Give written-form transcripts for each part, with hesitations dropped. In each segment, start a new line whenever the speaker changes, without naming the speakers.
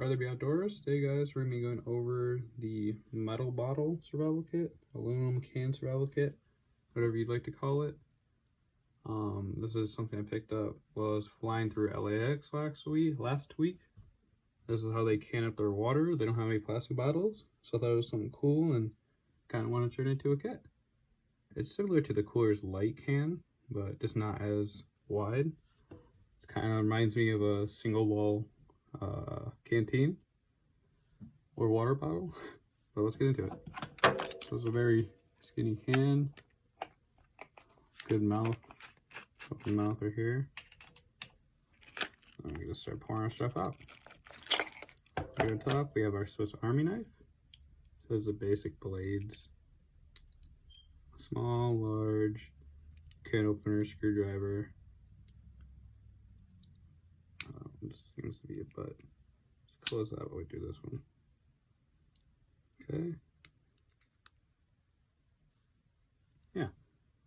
Rather Be Outdoors. Today guys, we're going to be going over the metal bottle survival kit, aluminum can survival kit, whatever you'd like to call it. This is something I picked up while I was flying through LAX last week. This is how they can up their water. They don't have any plastic bottles, so I thought it was something cool and kind of want to turn it into a kit. It's similar to the Coors Light can, but just not as wide. It kind of reminds me of a single wall canteen or water bottle, but let's get into it. So it's a very skinny can, good mouth, open mouth right here. I'm gonna start pouring our stuff out. Right on top we have our Swiss Army knife. So this is the basic blades, small, large, can opener, screwdriver. This seems to be it, but let's close that while we do this one. Okay. Yeah,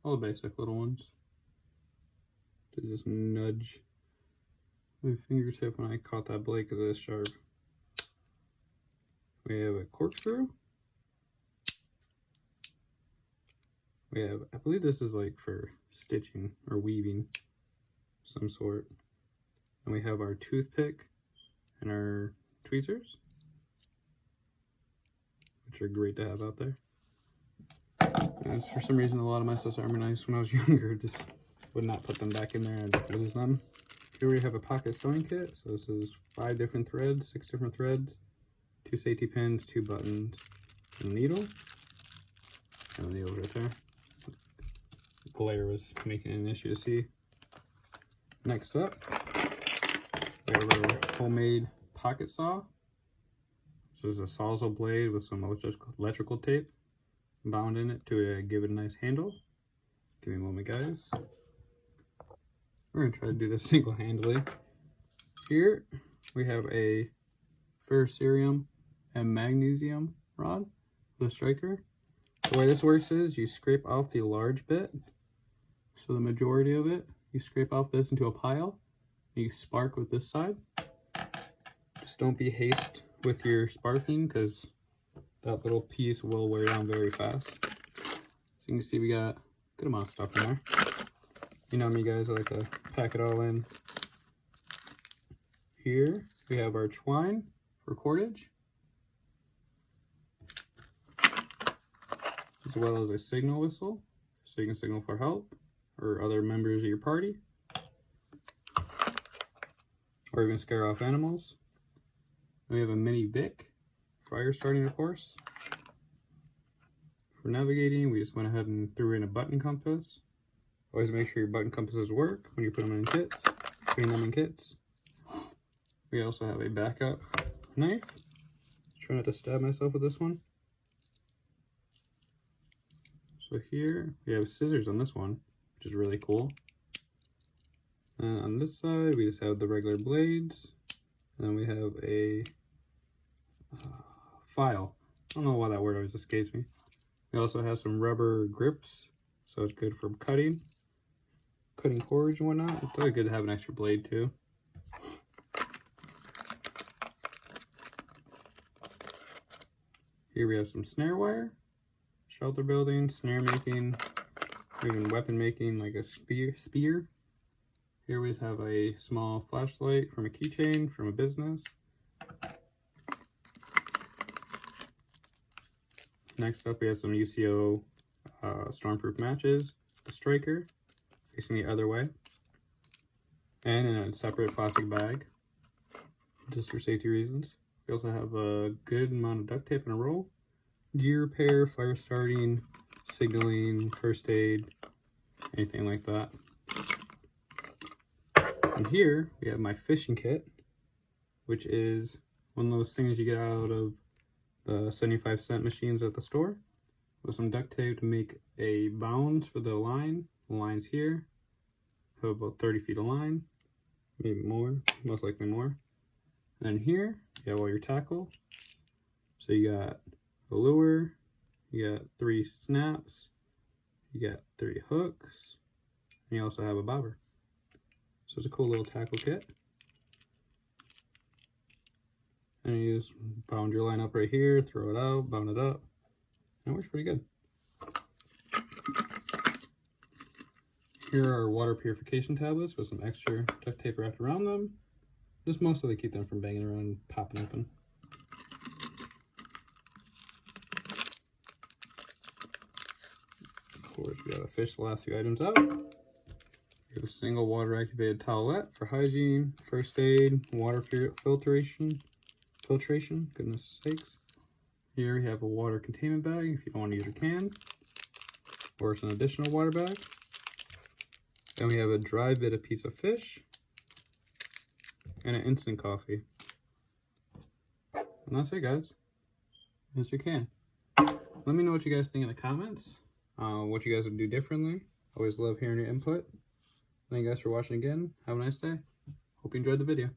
all the basic little ones. To just nudge my fingertip when I caught that blade because it's sharp. We have a corkscrew. We have, I believe this is like for stitching or weaving some sort. And we have our toothpick and our tweezers, which are great to have out there. And for some reason, a lot of my Swiss Army knives when I was younger just would not put them back in there and just lose them. Here we have a pocket sewing kit. So this is 5 different threads, 6 different threads, 2 safety pins, 2 buttons, and a needle. And the needle right there. The glare was making an issue to see. Next up, we have our homemade pocket saw. This is a Sawzall blade with some electrical tape bound in it to give it a nice handle. Give me a moment, guys. We're going to try to do this single-handedly. Here we have a ferrocerium and magnesium rod with a striker. The way this works is you scrape off the large bit, so the majority of it, you scrape off this into a pile. You spark with this side. Just don't be hasty with your sparking because that little piece will wear down very fast. So you can see we got a good amount of stuff in there. You know me guys, I like to pack it all in. Here we have our twine for cordage, as well as a signal whistle so you can signal for help or other members of your party, or even scare off animals. We have a mini Bic, fire starting of course. For navigating, we just went ahead and threw in a button compass. Always make sure your button compasses work when you put them in kits, clean them in kits. We also have a backup knife. Try not to stab myself with this one. So here we have scissors on this one, which is really cool. And on this side, we just have the regular blades. And then we have a file. I don't know why that word always escapes me. We also have some rubber grips, so it's good for cutting cordage and whatnot. It's always good to have an extra blade too. Here we have some snare wire, shelter building, snare making, even weapon making like a spear. Here we have a small flashlight from a keychain from a business. Next up we have some UCO stormproof matches, the striker facing the other way, and in a separate plastic bag just for safety reasons. We also have a good amount of duct tape in a roll, gear repair, fire starting, signaling, first aid, anything like that. And here we have my fishing kit, which is one of those things you get out of the 75-cent machines at the store, with some duct tape to make a bounds for the line. The line's here. Have about 30 feet of line, maybe more, most likely more. And then here you have all your tackle. So you got a lure, you got 3 snaps, you got 3 hooks, and you also have a bobber. So it's a cool little tackle kit. And you just bound your line up right here, throw it out, bound it up. And it works pretty good. Here are water purification tablets with some extra duct tape wrapped around them. Just mostly to keep them from banging around and popping open. Of course, we gotta fish the last few items out. We have a single water activated towelette for hygiene, first aid, water filtration, goodness sakes. Here we have a water containment bag if you don't want to use your can, or it's an additional water bag. Then we have a dry bit of piece of fish, and an instant coffee. And that's it, guys. Yes, you can. Let me know what you guys think in the comments. What you guys would do differently. Always love hearing your input. Thank you guys for watching again. Have a nice day. Hope you enjoyed the video.